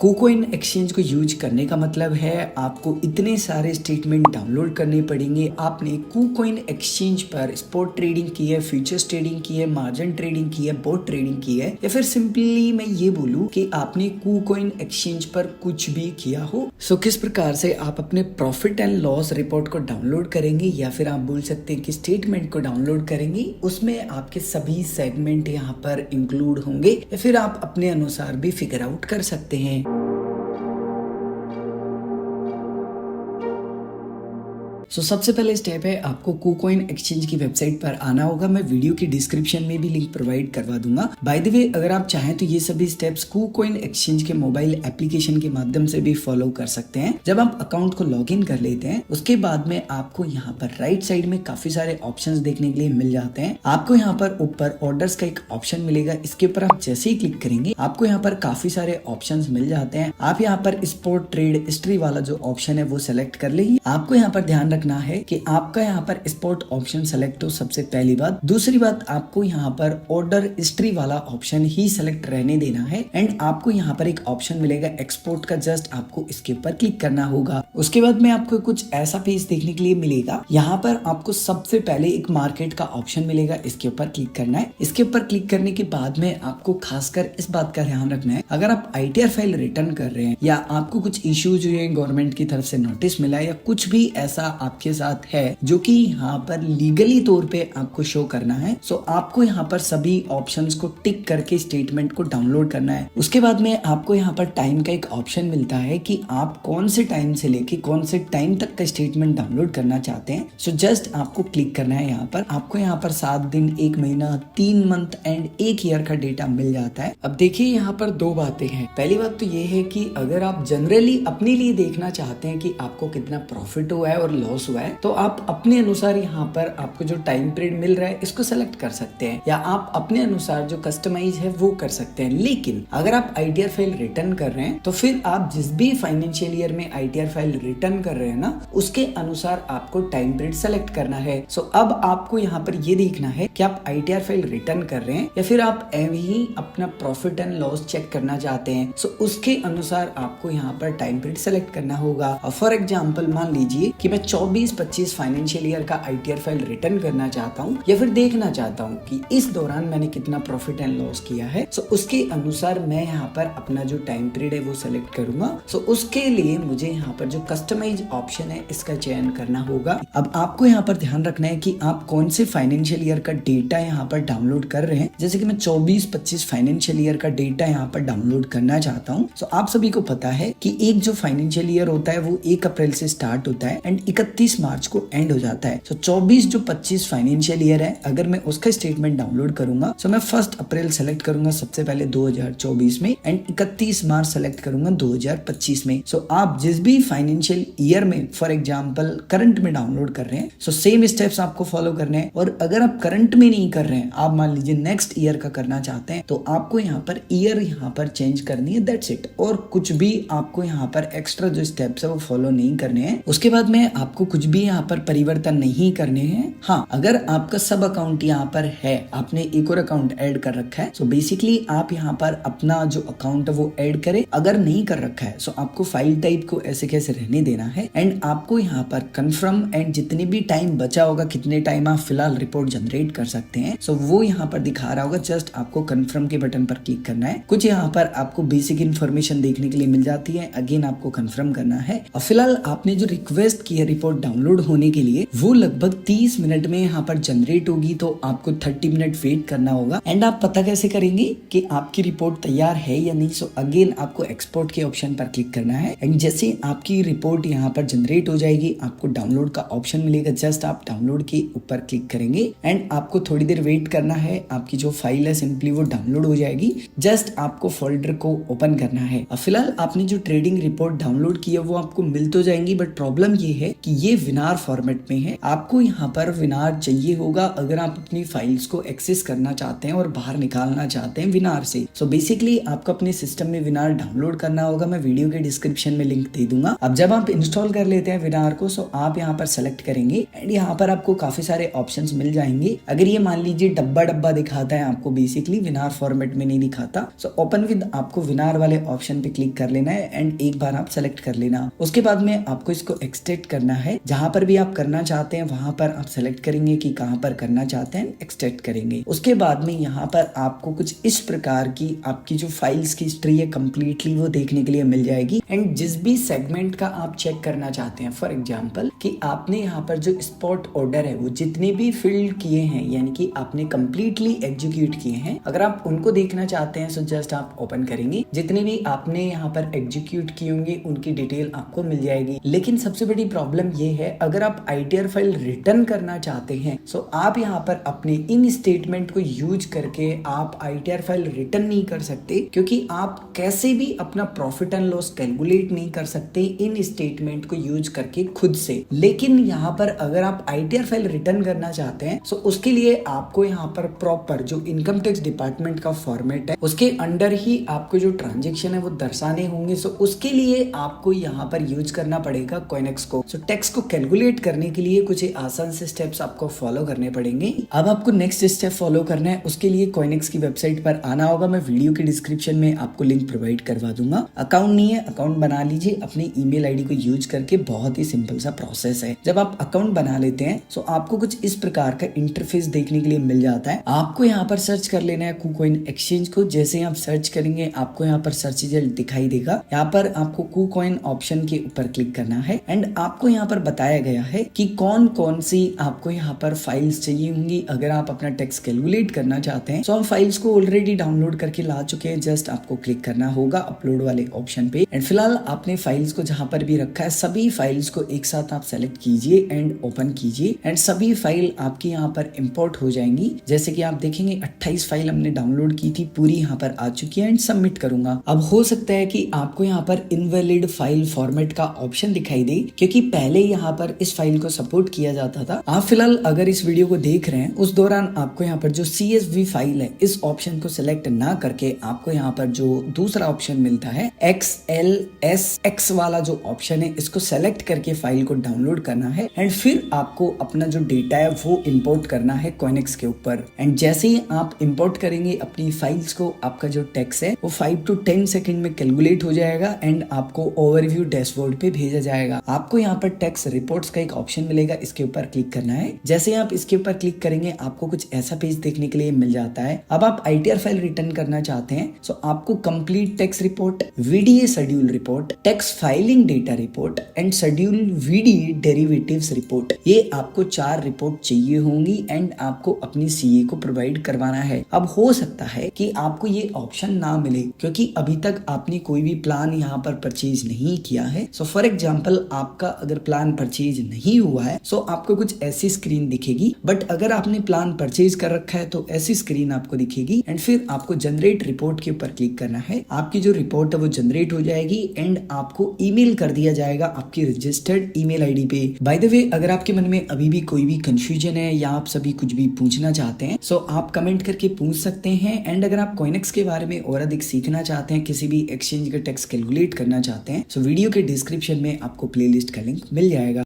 KuCoin exchange को use करने का मतलब है आपको इतने सारे स्टेटमेंट डाउनलोड करने पड़ेंगे। आपने KuCoin एक्सचेंज पर स्पॉट ट्रेडिंग की है, फ्यूचर्स ट्रेडिंग की है, मार्जिन ट्रेडिंग की है, बॉट ट्रेडिंग की है, या फिर सिंपली मैं ये बोलूं कि आपने KuCoin एक्सचेंज पर कुछ भी किया हो। सो किस प्रकार से आप अपने प्रॉफिट एंड लॉस रिपोर्ट को डाउनलोड करेंगे, या फिर आप बोल सकते हैं कि स्टेटमेंट को डाउनलोड करेंगे, उसमें आपके सभी सेगमेंट यहाँ पर इंक्लूड होंगे, या फिर आप अपने अनुसार भी फिगर आउट कर सकते हैं। सबसे पहले स्टेप है आपको KuCoin एक्सचेंज की वेबसाइट पर आना होगा। मैं वीडियो की डिस्क्रिप्शन में भी लिंक प्रोवाइड करवा दूंगा। बाय द वे, अगर आप चाहें तो ये सभी स्टेप्स KuCoin एक्सचेंज के मोबाइल एप्लीकेशन के माध्यम से भी फॉलो कर सकते हैं। जब आप अकाउंट को लॉग इन कर लेते हैं, उसके बाद में आपको यहाँ पर राइट साइड में काफी सारे ऑप्शन देखने के लिए मिल जाते हैं। आपको यहाँ पर ऊपर ऑर्डर्स का एक ऑप्शन मिलेगा। इसके ऊपर आप जैसे ही क्लिक करेंगे, आपको यहाँ पर काफी सारे ऑप्शन मिल जाते हैं। आप यहाँ पर स्पॉट ट्रेड हिस्ट्री वाला जो ऑप्शन है वो सिलेक्ट कर लेंगे। आपको यहाँ पर ध्यान रखना है कि आपका यहाँ पर स्पॉट ऑप्शन सेलेक्ट हो, सबसे पहली बात। दूसरी बात, आपको यहाँ पर ऑर्डर हिस्ट्री वाला ऑप्शन ही सेलेक्ट रहने देना है। एंड आपको यहाँ पर एक ऑप्शन मिलेगा एक्सपोर्ट का, जस्ट आपको इसके ऊपर क्लिक करना होगा। उसके बाद में आपको कुछ ऐसा पेज देखने के लिए मिलेगा। यहाँ पर आपको सबसे पहले एक मार्केट का ऑप्शन मिलेगा, इसके ऊपर क्लिक करना है। इसके ऊपर क्लिक करने के बाद में आपको खासकर इस बात का ध्यान रखना है, अगर आप ITR फाइल रिटर्न कर रहे हैं या आपको कुछ इश्यूज हुए गवर्नमेंट की तरफ से नोटिस मिला या कुछ भी ऐसा आपके साथ है जो कि यहाँ पर लीगली तौर पे आपको शो करना है, सो आपको यहाँ पर सभी ऑप्शंस को टिक करके स्टेटमेंट को डाउनलोड करना है। उसके बाद में आपको यहाँ पर टाइम का एक ऑप्शन मिलता है कि आप कौन से टाइम से लेके कौन से टाइम तक का स्टेटमेंट डाउनलोड करना चाहते हैं। सो जस्ट आपको क्लिक करना है। यहाँ पर आपको यहाँ पर 7 दिन, 1 महीना, 3 मंथ एंड 1 ईयर का डेटा मिल जाता है। अब देखिए, यहाँ पर 2 बातें हैं। पहली बात तो ये है कि अगर आप जनरली अपने लिए देखना चाहते हैं कि आपको कितना प्रॉफिट हुआ है और लॉस हुआ है, तो आप अपने अनुसार यहाँ पर आपको जो टाइम पीरियड मिल रहा है इसको सेलेक्ट कर सकते हैं, या आप अपने अनुसार जो कस्टमाइज है वो कर सकते हैं। लेकिन अगर आप ITR फाइल रिटर्न कर रहे हैं, तो फिर आप जिस भी फाइनेंशियल ईयर में ITR फाइल रिटर्न कर रहे हैं ना, उसके अनुसार आपको टाइम पीरियड सेलेक्ट करना है। सो अब आपको यहाँ पर ये देखना है कि आप ITR फाइल रिटर्न कर रहे हैं या फिर आप ही अपना प्रॉफिट एंड लॉस चेक करना चाहते हैं। सो उसके अनुसार आपको यहाँ पर टाइम पीरियड सेलेक्ट करना होगा। फॉर एग्जाम्पल, मान लीजिए कि मैं 24-25 फाइनेंशियल ईयर का ITR फाइल रिटर्न करना चाहता हूँ, या फिर देखना चाहता हूँ कि इस दौरान मैंने कितना प्रॉफिट एंड लॉस किया है। सो उसके अनुसार मैं यहाँ पर अपना जो टाइम पीरियड है वो सेलेक्ट करूंगा। सो उसके लिए मुझे यहाँ पर जो कस्टमाइज ऑप्शन है इसका चयन करना होगा। अब आपको यहाँ पर ध्यान रखना है कि आप कौन से फाइनेंशियल ईयर का डेटा यहाँ पर डाउनलोड कर रहे हैं। जैसे कि मैं 24-25 फाइनेंशियल ईयर का डेटा यहाँ पर डाउनलोड करना चाहता हूँ। सो आप सभी को पता है कि एक जो फाइनेंशियल ईयर होता है वो 1 अप्रैल से स्टार्ट होता है एंड 31 मार्च को एंड हो जाता है। सो 24-25 फाइनेंशियल ईयर है, अगर मैं उसका स्टेटमेंट डाउनलोड करूंगा, सो मैं 1 अप्रैल सेलेक्ट करूंगा सबसे पहले 2024 में, एंड 31 मार्च सेलेक्ट करूंगा 2025 में। सो आप जिस भी फाइनेंशियल ईयर में, फॉर एग्जांपल करंट में डाउनलोड कर रहे हैं, सो सेम स्टेप्स आपको फॉलो करने हैं। और अगर आप करंट में नहीं कर रहे हैं, आप मान लीजिए नेक्स्ट ईयर का करना चाहते हैं, तो आपको यहाँ पर ईयर यहाँ पर चेंज करनी है, दैट्स इट। और कुछ भी आपको यहाँ पर एक्स्ट्रा जो स्टेप्स है वो फॉलो नहीं करने हैं। उसके बाद में आपको कुछ भी यहाँ पर परिवर्तन नहीं करने हैं। हाँ, अगर आपका सब अकाउंट यहाँ पर है, आपने एक और अकाउंट ऐड कर रखा है, सो बेसिकली आप यहाँ पर अपना जो अकाउंट है वो ऐड करें। अगर नहीं कर रखा है, सो आपको फाइल टाइप को ऐसे कैसे रहने देना है, एंड आपको यहाँ पर कंफर्म एंड जितने भी टाइम बचा होगा, कितने टाइम आप फिलहाल रिपोर्ट जनरेट कर सकते हैं, सो वो यहाँ पर दिखा रहा होगा। जस्ट आपको कंफर्म के बटन पर क्लिक करना है। कुछ यहाँ पर आपको बेसिक इन्फॉर्मेशन देखने के लिए मिल जाती है, अगेन आपको कंफर्म करना है। और फिलहाल आपने जो रिक्वेस्ट की है रिपोर्ट डाउनलोड होने के लिए, वो लगभग 30 मिनट में यहाँ पर जनरेट होगी, तो आपको 30 मिनट वेट करना होगा। एंड आप पता कैसे करेंगे कि आपकी रिपोर्ट तैयार है या नहीं? सो अगेन आपको एक्सपोर्ट के ऑप्शन पर क्लिक करना है, एंड जैसे आपकी रिपोर्ट यहाँ पर जनरेट हो जाएगी, आपको डाउनलोड का ऑप्शन मिलेगा। जस्ट आप डाउनलोड के ऊपर क्लिक करेंगे एंड आपको थोड़ी देर वेट करना है। आपकी जो फाइल है सिंपली वो डाउनलोड हो जाएगी। जस्ट आपको फोल्डर को ओपन करना है। फिलहाल आपने जो ट्रेडिंग रिपोर्ट डाउनलोड की है वो आपको मिल तो जाएंगी, बट प्रॉब्लम ये है कि ये विनार फॉर्मेट में है। आपको यहाँ पर विनार चाहिए होगा अगर आप अपनी फाइल्स को एक्सेस करना चाहते हैं और बाहर निकालना चाहते हैं विनार से। सो बेसिकली आपको अपने सिस्टम में विनार डाउनलोड करना होगा, मैं वीडियो के डिस्क्रिप्शन में लिंक दे दूंगा। अब जब आप इंस्टॉल कर लेते हैं विनार को, सो आप यहाँ पर सेलेक्ट करेंगे एंड यहाँ पर आपको काफी सारे ऑप्शंस मिल जाएंगे। अगर ये मान लीजिए डब्बा दिखाता है आपको, बेसिकली विनार फॉर्मेट में नहीं दिखाता, सो ओपन विद आपको विनार वाले ऑप्शन पे क्लिक कर लेना है एंड एक बार आप सेलेक्ट कर लेना। उसके बाद में आपको इसको एक्सट्रैक्ट करना है, जहां पर भी आप करना चाहते हैं वहां पर आप सेलेक्ट करेंगे कि कहां पर करना चाहते हैं, एक्सट्रैक्ट करेंगे। उसके बाद में यहाँ पर आपको कुछ इस प्रकार की आपकी जो फाइल्स की हिस्ट्री है कंप्लीटली वो देखने के लिए मिल जाएगी। एंड जिस भी सेगमेंट का आप चेक करना चाहते हैं, फॉर एग्जाम्पल कि आपने यहाँ पर जो स्पॉट ऑर्डर है वो जितने भी फिल्ड किए हैं यानी कि आपने कंप्लीटली एग्जीक्यूट किए हैं, अगर आप उनको देखना चाहते हैं सो जस्ट आप ओपन करेंगे। जितने भी आपने यहाँ पर एग्जीक्यूट किए होंगे उनकी डिटेल आपको मिल जाएगी। लेकिन सबसे बड़ी प्रॉब्लम ये है, अगर आप ITR फाइल रिटर्न करना चाहते हैं सो आप यहाँ पर अपने इन स्टेटमेंट को यूज करके आप ITR फाइल रिटर्न नहीं कर सकते, क्योंकि आप कैसे भी अपना प्रॉफिट एंड लॉस कैलकुलेट नहीं कर सकते इन स्टेटमेंट को यूज करके खुद से। लेकिन यहाँ पर अगर आप ITR फाइल रिटर्न करना चाहते हैं सो उसके लिए आपको यहाँ पर प्रॉपर जो इनकम टैक्स डिपार्टमेंट का फॉर्मेट है उसके अंडर ही आपको जो ट्रांजेक्शन है वो दर्शाने होंगे। सो उसके लिए आपको यहाँ पर यूज करना पड़ेगा कोइनेक्स को। सो टैक्स को कैलकुलेट करने के लिए कुछ आसान से स्टेप्स आपको फॉलो करने पड़ेंगे। अब आपको नेक्स्ट स्टेप फॉलो करना है, उसके लिए कोइनेक्स की वेबसाइट पर आना होगा। मैं वीडियो के डिस्क्रिप्शन में आपको लिंक प्रोवाइड करवा दूंगा। अकाउंट नहीं है, अकाउंट बना लीजिए अपनी ईमेल आईडी को यूज करके, बहुत ही सिंपल सा प्रोसेस है। जब आप अकाउंट बना लेते हैं सो आपको कुछ इस प्रकार का इंटरफेस देखने के लिए मिल जाता है। आपको यहाँ पर सर्च कर लेना है KuCoin एक्सचेंज को। जैसे ही आप सर्च करेंगे आपको यहाँ पर सर्च रिजल्ट दिखाई देगा। यहाँ पर आपको KuCoin ऑप्शन के ऊपर क्लिक करना है एंड आपको यहाँ पर बताया गया है कि कौन कौन सी आपको यहाँ पर फाइल्स चाहिए होंगी अगर आप अपना टैक्स कैलकुलेट करना चाहते हैं। सो हम फाइल्स को ऑलरेडी डाउनलोड करके ला चुके हैं, जस्ट आपको क्लिक करना होगा अपलोड वाले ऑप्शन पे। एंड फिलहाल आपने फाइल्स को जहां पर भी रखा है सभी फाइल्स को एक साथ आप सेलेक्ट कीजिए एंड ओपन कीजिए एंड सभी फाइल आपकी यहाँ पर इंपोर्ट हो जाएंगी। जैसे कि आप देखेंगे 28 फाइल हमने डाउनलोड की थी, पूरी यहाँ पर आ चुकी है एंड सबमिट करूंगा। अब हो सकता है कि आपको यहाँ पर इनवैलिड फाइल फॉर्मेट का ऑप्शन दिखाई दे, क्योंकि पहले यहाँ पर इस फाइल को सपोर्ट किया जाता था। आप फिलहाल अगर इस वीडियो को देख रहे हैं उस दौरान आपको यहाँ पर जो CSV फाइल है इस ऑप्शन को सिलेक्ट ना करके आपको यहाँ पर जो दूसरा ऑप्शन मिलता है XLSX वाला जो ऑप्शन है इसको सेलेक्ट करके फाइल को डाउनलोड करना है एंड फिर आपको अपना जो डेटा है वो इंपोर्ट करना है कोइनेक्स के ऊपर। एंड जैसे ही आप इंपोर्ट करेंगे अपनी फाइल्स को, आपका जो टैक्स है वो 5 to 10 सेकंड में कैलकुलेट हो जाएगा एंड आपको ओवरव्यू डैशबोर्ड पे भेजा जाएगा। आपको यहाँ पर टैक्स रिपोर्ट्स का एक ऑप्शन मिलेगा, इसके ऊपर क्लिक करना है। जैसे आप इसके ऊपर क्लिक करेंगे आपको कुछ ऐसा पेज देखने के लिए मिल जाता है। अब आप ITR फाइल रिटर्न करना चाहते हैं सो आपको complete tax report, VDA schedule report, tax filing data report and schedule VDA derivatives report, ये आपको 4 रिपोर्ट चाहिए होंगी एंड आपको अपनी CA को प्रोवाइड करवाना है। अब हो सकता है कि आपको ये ऑप्शन ना मिले क्योंकि अभी तक आपने कोई भी प्लान यहाँ पर परचेज नहीं किया है। सो फॉर एग्जाम्पल आपका अगर प्लान परचेज नहीं हुआ है सो आपको कुछ ऐसी स्क्रीन दिखेगी, बट अगर आपने प्लान परचेज कर रखा है तो ऐसी स्क्रीन आपको दिखेगी एंड फिर आपको जनरेट रिपोर्ट के ऊपर क्लिक करना है। आपकी जो रिपोर्ट है वो जनरेट हो जाएगी एंड आपको ईमेल कर दिया जाएगा आपकी रजिस्टर्ड ईमेल आईडी पे। बाय द वे, अगर आपके मन में अभी भी कोई भी कंफ्यूजन है या आप सभी कुछ भी पूछना चाहते हैं सो आप कमेंट करके पूछ सकते हैं। एंड अगर आप कोइनेक्स के बारे में और अधिक सीखना चाहते हैं, किसी भी एक्सचेंज का टैक्स कैलकुलेट करना चाहते हैं, सो वीडियो के डिस्क्रिप्शन में आपको प्लेलिस्ट का लिंक मिल जाएगा।